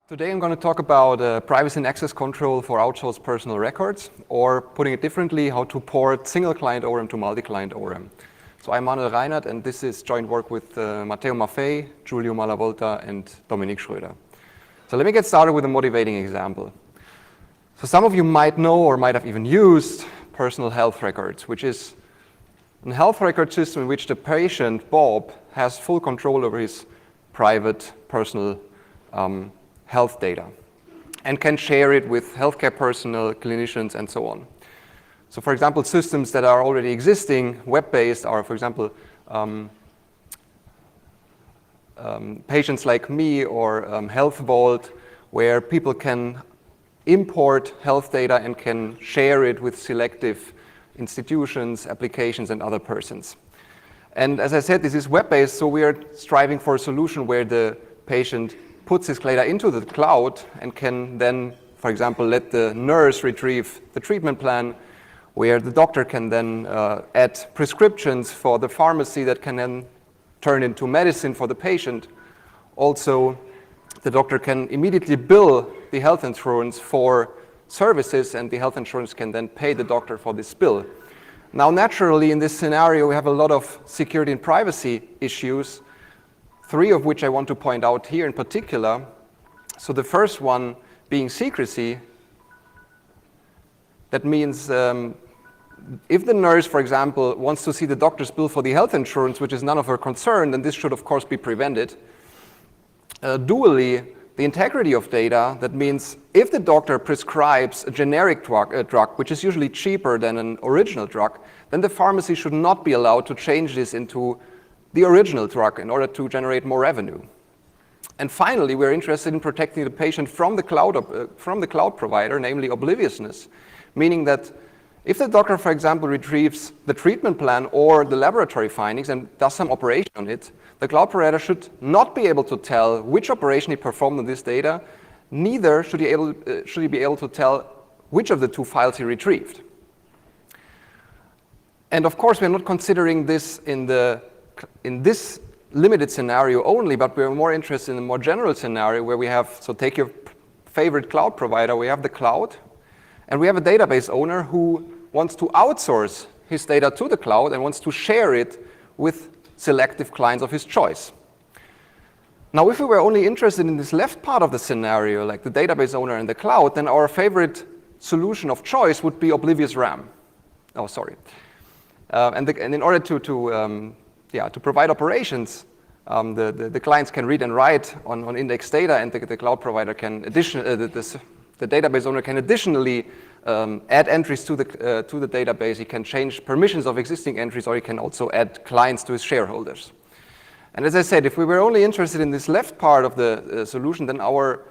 Today I'm going to talk about privacy and access control for outsourced personal records, or putting it differently, how to port single-client ORM to multi-client ORM. So I'm Manuel Reinhardt, and this is joint work with Matteo Maffei, Giulio Malavolta, and Dominique Schröder. So let me get started with a motivating example. So some of you might know or might have even used personal health records, which is a health record system in which the patient, Bob, has full control over his private, personal health data and can share it with healthcare personnel, clinicians, and so on. So for example, systems that are already existing, web-based, are, for example, Patients Like Me or Health Vault, where people can import health data and can share it with selective institutions, applications, and other persons. And as I said, this is web-based, so we are striving for a solution where the patient puts his data into the cloud and can then, for example, let the nurse retrieve the treatment plan, where the doctor can then add prescriptions for the pharmacy that can then turn into medicine for the patient. Also, the doctor can immediately bill the health insurance for services, and the health insurance can then pay the doctor for this bill. Now, naturally, in this scenario, we have a lot of security and privacy issues, three of which I want to point out here in particular. So the first one being secrecy. That means if the nurse, for example, wants to see the doctor's bill for the health insurance, which is none of her concern, then this should, of course, be prevented. Dually, the integrity of data, that means if the doctor prescribes a generic drug, which is usually cheaper than an original drug, then the pharmacy should not be allowed to change this into the original drug in order to generate more revenue. And finally, we're interested in protecting the patient from the cloud provider, namely obliviousness, meaning that if the doctor, for example, retrieves the treatment plan or the laboratory findings and does some operation on it, the cloud provider should not be able to tell which operation he performed on this data, neither should he be able to tell which of the two files he retrieved. And of course, we're not considering this in this limited scenario only, but we're more interested in a more general scenario where we have, so take your favorite cloud provider, we have the cloud, and we have a database owner who wants to outsource his data to the cloud and wants to share it with selective clients of his choice. Now, if we were only interested in this left part of the scenario, like the database owner and the cloud, then our favorite solution of choice would be oblivious RAM. Oh, sorry. And in order to provide operations, the clients can read and write on index data, and the cloud provider can the database owner can additionally add entries to the database. He can change permissions of existing entries, or he can also add clients to his shareholders. And as I said, if we were only interested in this left part of the solution, then our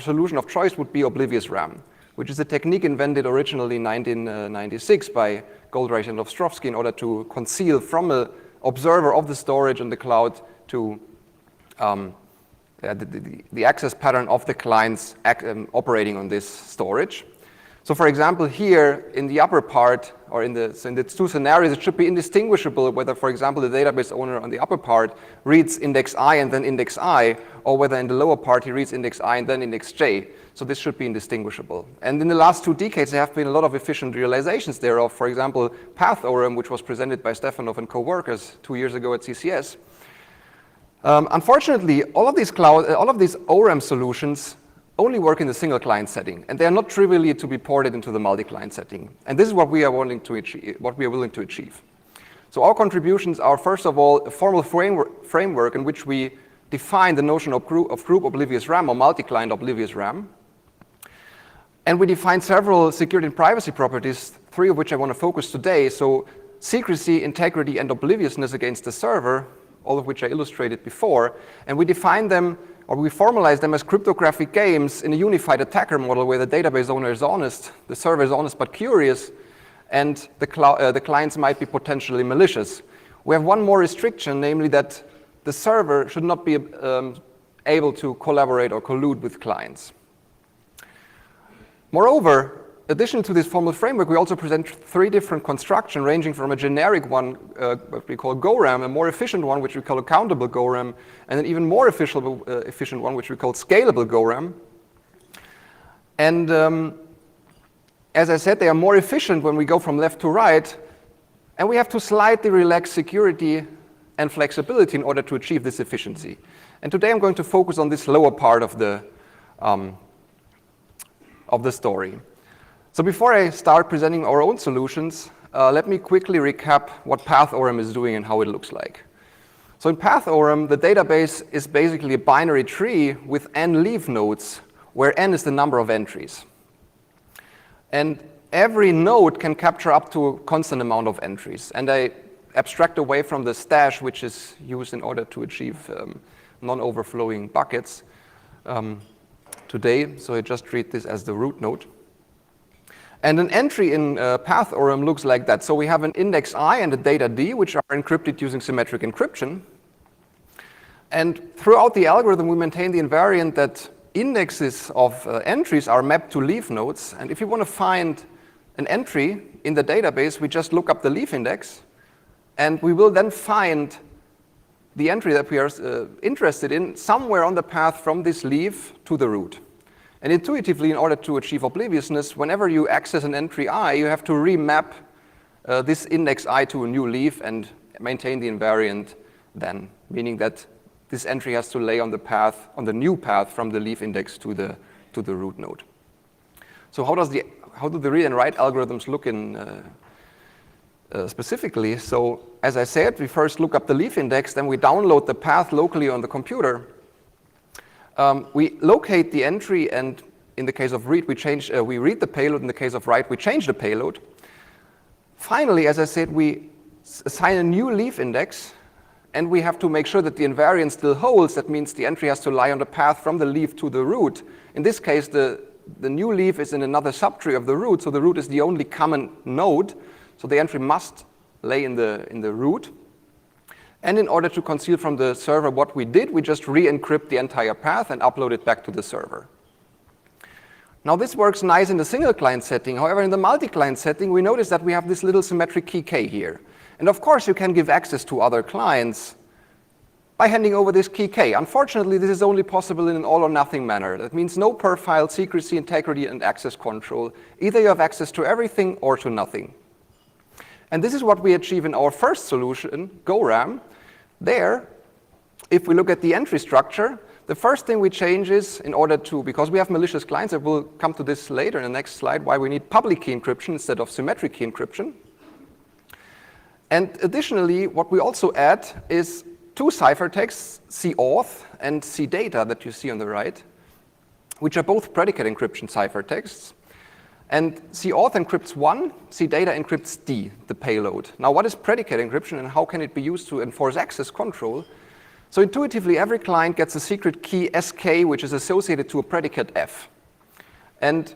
solution of choice would be oblivious RAM, which is a technique invented originally in 1996 by Goldreich and Ostrovsky in order to conceal from an observer of the storage on the cloud to the access pattern of the clients operating on this storage. So for example, here in the upper part, or in the two scenarios, it should be indistinguishable whether, for example, the database owner on the upper part reads index I and then index I, or whether in the lower part he reads index I and then index J. So this should be indistinguishable. And in the last 2 decades, there have been a lot of efficient realizations thereof. For example, Path ORM, which was presented by Stefanov and co-workers 2 years ago at CCS. Unfortunately, all of these ORM solutions only work in the single client setting, and they are not trivially to be ported into the multi-client setting. And this is what we are willing to achieve. So our contributions are, first of all, a formal framework in which we define the notion of group oblivious RAM or multi-client oblivious RAM. And we define several security and privacy properties, 3 of which I want to focus today. So secrecy, integrity, and obliviousness against the server, all of which I illustrated before. And we define them, or we formalize them as cryptographic games in a unified attacker model where the database owner is honest, the server is honest but curious, and the clients might be potentially malicious. We have one more restriction, namely that the server should not be able to collaborate or collude with clients. Moreover, addition to this formal framework, we also present 3 different constructions, ranging from a generic one, what we call GORAM, a more efficient one, which we call accountable GORAM, and an even more efficient one, which we call scalable GORAM. And as I said, they are more efficient when we go from left to right, and we have to slightly relax security and flexibility in order to achieve this efficiency. And today I'm going to focus on this lower part of the story. So before I start presenting our own solutions, let me quickly recap what PathORM is doing and how it looks like. So in PathORM, the database is basically a binary tree with n leaf nodes, where n is the number of entries. And every node can capture up to a constant amount of entries. And I abstract away from the stash, which is used in order to achieve non-overflowing buckets today. So I just treat this as the root node. And an entry in PathORM looks like that. So we have an index I and a data D, which are encrypted using symmetric encryption. And throughout the algorithm, we maintain the invariant that indexes of entries are mapped to leaf nodes. And if you want to find an entry in the database, we just look up the leaf index, and we will then find the entry that we are interested in somewhere on the path from this leaf to the root. And intuitively, in order to achieve obliviousness, whenever you access an entry I, you have to remap this index I to a new leaf and maintain the invariant then, meaning that this entry has to lay on the path, on the new path from the leaf index to the root node. So how do the read and write algorithms look in specifically? So as I said, we first look up the leaf index, then we download the path locally on the computer. We locate the entry, and in the case of read, we read the payload. In the case of write, we change the payload. Finally, as I said, we assign a new leaf index, and we have to make sure that the invariant still holds. That means the entry has to lie on the path from the leaf to the root. In this case, the new leaf is in another subtree of the root, so the root is the only common node. So the entry must lay in the root. And in order to conceal from the server what we did, we just re-encrypt the entire path and upload it back to the server. Now this works nice in the single client setting. However, in the multi-client setting, we notice that we have this little symmetric key K here. And of course, you can give access to other clients by handing over this key K. Unfortunately, this is only possible in an all or nothing manner. That means no per file secrecy, integrity, and access control. Either you have access to everything or to nothing. And this is what we achieve in our first solution, GORAM. There, if we look at the entry structure, the first thing we change is, in order to, because we have malicious clients, I will come to this later in the next slide, why we need public key encryption instead of symmetric key encryption. And additionally, what we also add is 2 ciphertexts, cauth and cdata, that you see on the right, which are both predicate encryption ciphertexts. And cauth encrypts 1, cdata encrypts D, the payload. Now, what is predicate encryption and how can it be used to enforce access control? So intuitively, every client gets a secret key SK, which is associated to a predicate F. And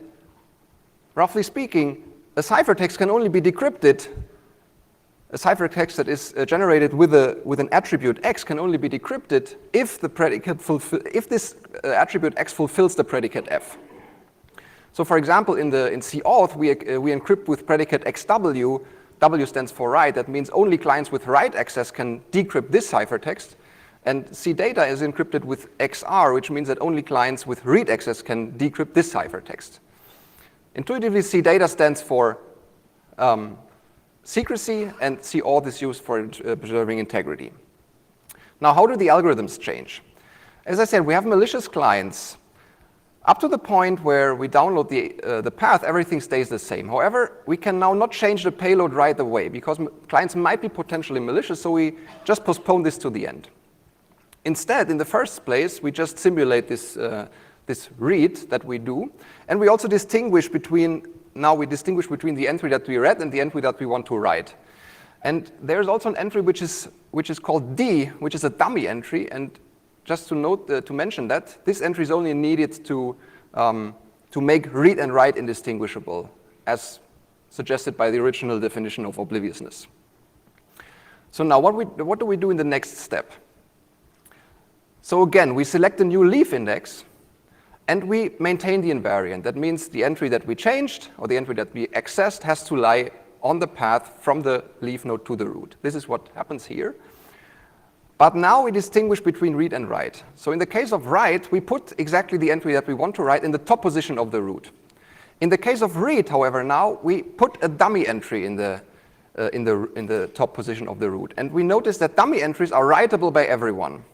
roughly speaking, a ciphertext can only be decrypted. A ciphertext that is generated with an attribute X can only be decrypted if this attribute X fulfills the predicate F. So for example, in cauth, we encrypt with predicate XW. W stands for write. That means only clients with write access can decrypt this ciphertext. And cdata is encrypted with XR, which means that only clients with read access can decrypt this ciphertext. Intuitively, cdata stands for secrecy, and cauth is used for preserving integrity. Now, how do the algorithms change? As I said, we have malicious clients. Up to the point where we download the path, everything stays the same. However, we can now not change the payload right away because clients might be potentially malicious, so we just postpone this to the end. Instead, in the first place, we just simulate this read that we do, and we also distinguish between the entry that we read and the entry that we want to write. And there's also an entry which is called D, which is a dummy entry. And just to note, to mention that this entry is only needed to make read and write indistinguishable, as suggested by the original definition of obliviousness. So now, what do we do in the next step? So again, we select a new leaf index, And we maintain the invariant. That means the entry that we changed, or the entry that we accessed, has to lie on the path from the leaf node to the root. This is what happens here. But now we distinguish between read and write. So in the case of write, we put exactly the entry that we want to write in the top position of the root. In the case of read, however, now we put a dummy entry in the top position of the root. And we notice that dummy entries are writable by everyone.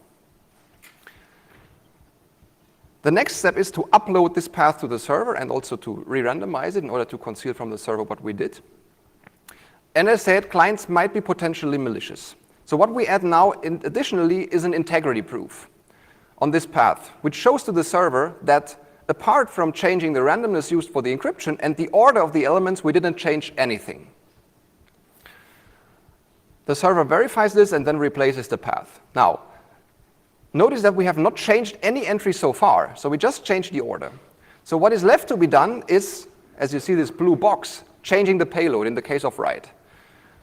The next step is to upload this path to the server and also to re-randomize it in order to conceal from the server what we did. And as I said, clients might be potentially malicious. So what we add now additionally is an integrity proof on this path, which shows to the server that apart from changing the randomness used for the encryption and the order of the elements, we didn't change anything. The server verifies this and then replaces the path. Now, notice that we have not changed any entry so far, so we just changed the order. So what is left to be done is, as you see this blue box, changing the payload in the case of write.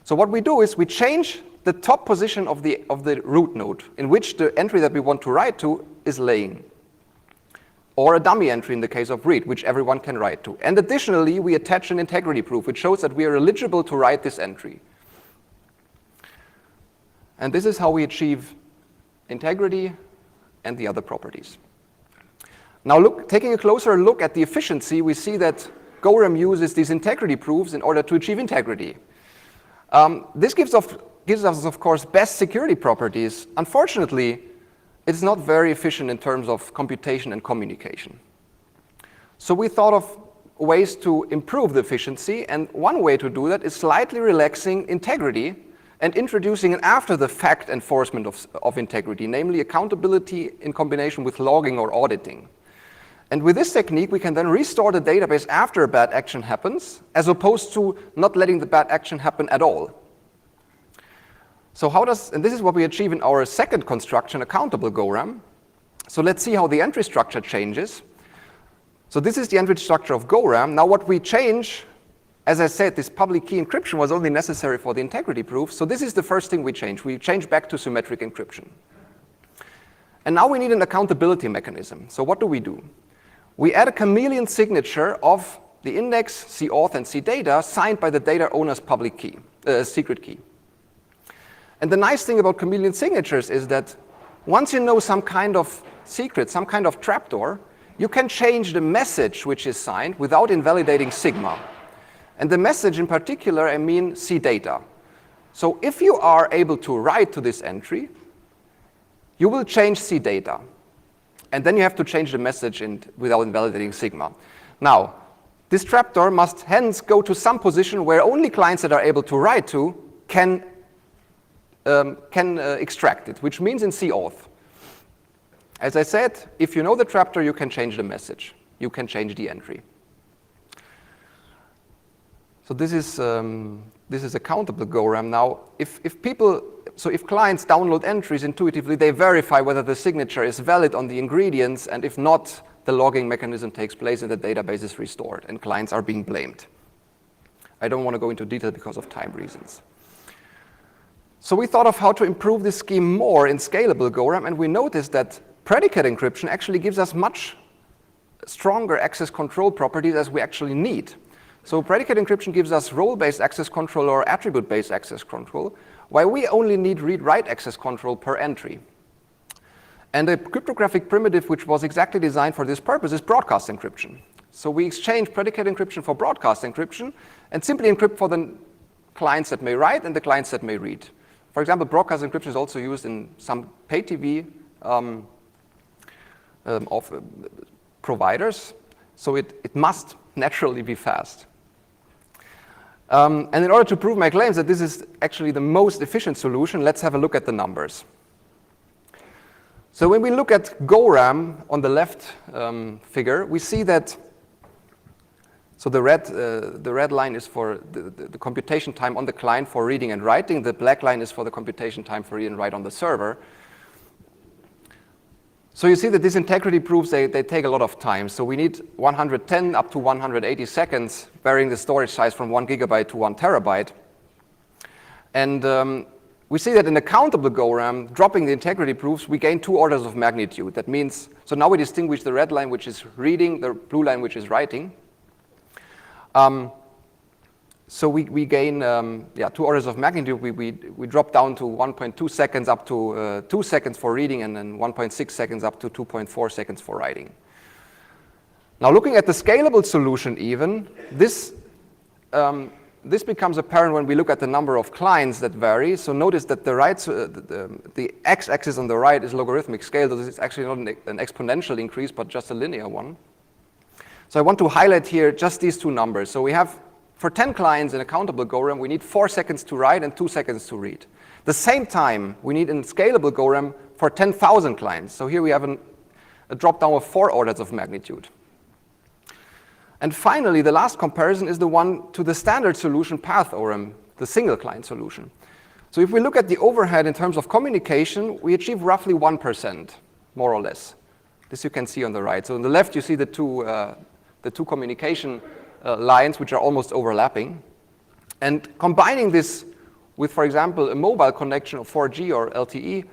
So what we do is we change the top position of the root node in which the entry that we want to write to is laying, or a dummy entry in the case of read, which everyone can write to. And additionally, we attach an integrity proof, which shows that we are eligible to write this entry. And this is how we achieve integrity and the other properties. Now taking a closer look at the efficiency, we see that GoRAM uses these integrity proofs in order to achieve integrity. This gives us, of course, best security properties. Unfortunately, it's not very efficient in terms of computation and communication. So we thought of ways to improve the efficiency, and one way to do that is slightly relaxing integrity and introducing an after-the-fact enforcement of integrity, namely accountability in combination with logging or auditing. And with this technique, we can then restore the database after a bad action happens, as opposed to not letting the bad action happen at all. So and this is what we achieve in our second construction, accountable GoRAM. So let's see how the entry structure changes. So this is the entry structure of GoRAM. Now what we change, as I said, this public key encryption was only necessary for the integrity proof. So this is the first thing we change. We change back to symmetric encryption. And now we need an accountability mechanism. So what do? We add a chameleon signature of the index, cauth, and cdata signed by the data owner's public key, secret key. And the nice thing about chameleon signatures is that once you know some kind of secret, some kind of trapdoor, you can change the message which is signed without invalidating sigma. And the message in particular, I mean cdata. So if you are able to write to this entry, you will change cdata. And then you have to change the message without invalidating sigma. Now, this trapdoor must hence go to some position where only clients that are able to write to can extract it, which means in cauth. As I said, if you know the trapdoor, you can change the message. You can change the entry. So this is accountable GoRAM. Now, if clients download entries intuitively, they verify whether the signature is valid on the ingredients, and if not, the logging mechanism takes place and the database is restored, and clients are being blamed. I don't want to go into detail because of time reasons. So we thought of how to improve this scheme more in scalable GoRAM, and we noticed that predicate encryption actually gives us much stronger access control properties as we actually need. So predicate encryption gives us role-based access control or attribute-based access control, while we only need read-write access control per entry. And a cryptographic primitive which was exactly designed for this purpose is broadcast encryption. So we exchange predicate encryption for broadcast encryption and simply encrypt for the clients that may write and the clients that may read. For example, broadcast encryption is also used in some pay TV providers, so it must naturally be fast. And in order to prove my claims that this is actually the most efficient solution, let's have a look at the numbers. So when we look at GoRAM on the left figure, we see that, so the red line is for the computation time on the client for reading and writing. The black line is for the computation time for read and write on the server. So you see that these integrity proofs, they take a lot of time. So we need 110 up to 180 seconds, varying the storage size from 1 gigabyte to 1 terabyte. And we see that in the countable GORAM, dropping the integrity proofs, we gain 2 orders of magnitude. That means, so now we distinguish the red line, which is reading, the blue line, which is writing. So we gain 2 orders of magnitude. We drop down to 1.2 seconds up to 2 seconds for reading, and then 1.6 seconds up to 2.4 seconds for writing. Now looking at the scalable solution even, this becomes apparent when we look at the number of clients that vary. So notice that the x-axis on the right is logarithmic scale. So this is actually not an exponential increase, but just a linear one. So I want to highlight here just these 2 numbers. So we have, for 10 clients in a countable GORAM, we need 4 seconds to write and 2 seconds to read. The same time we need in scalable GORAM for 10,000 clients. So here we have a drop down of 4 orders of magnitude. And finally, the last comparison is the one to the standard solution path ORAM, the single client solution. So if we look at the overhead in terms of communication, we achieve roughly 1%, more or less. This you can see on the right. So on the left, you see the two communication lines, which are almost overlapping. And combining this with, for example, a mobile connection of 4G or LTE,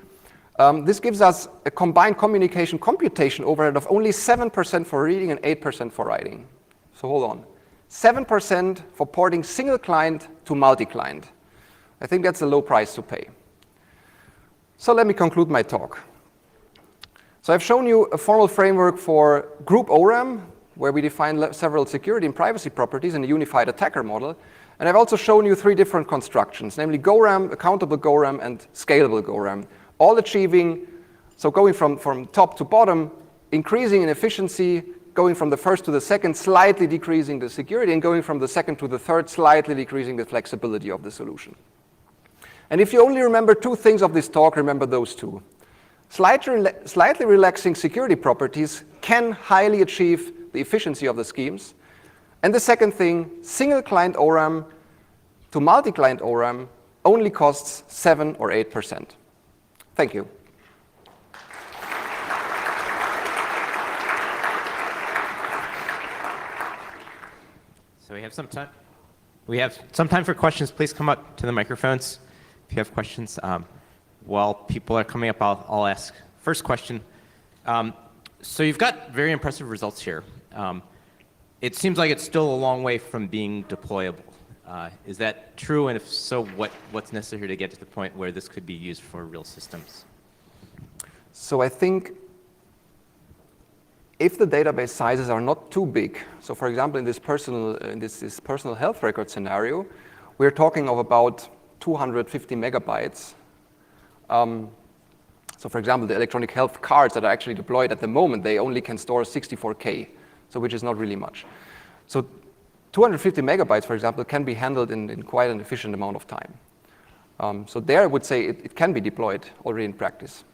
this gives us a combined communication computation overhead of only 7% for reading and 8% for writing. So hold on. 7% for porting single client to multi-client. I think that's a low price to pay. So let me conclude my talk. So I've shown you a formal framework for group ORAM, where we define several security and privacy properties in a unified attacker model. And I've also shown you 3 different constructions, namely GORAM, accountable GORAM, and scalable GORAM, all achieving, so going from top to bottom, increasing in efficiency, going from the first to the second, slightly decreasing the security, and going from the second to the third, slightly decreasing the flexibility of the solution. And if you only remember 2 things of this talk, remember those 2. Slightly relaxing security properties can highly achieve the efficiency of the schemes. And the second thing, single client ORAM to multi-client ORAM only costs 7 or 8%. Thank you. So we have some time. We have some time for questions. Please come up to the microphones if you have questions. While people are coming up, I'll ask. First question. So you've got very impressive results here. It seems like it's still a long way from being deployable. Is that true? And if so, what's necessary to get to the point where this could be used for real systems? So I think if the database sizes are not too big, so for example, in this personal health record scenario, we're talking of about 250 megabytes. So for example, the electronic health cards that are actually deployed at the moment, they only can store 64K, so which is not really much. So 250 megabytes, for example, can be handled in quite an efficient amount of time. So there I would say it can be deployed already in practice.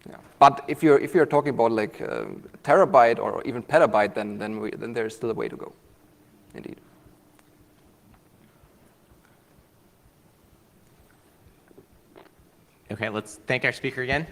Yeah. But if you're talking about like terabyte or even petabyte, then there's still a way to go, indeed. Okay, let's thank our speaker again.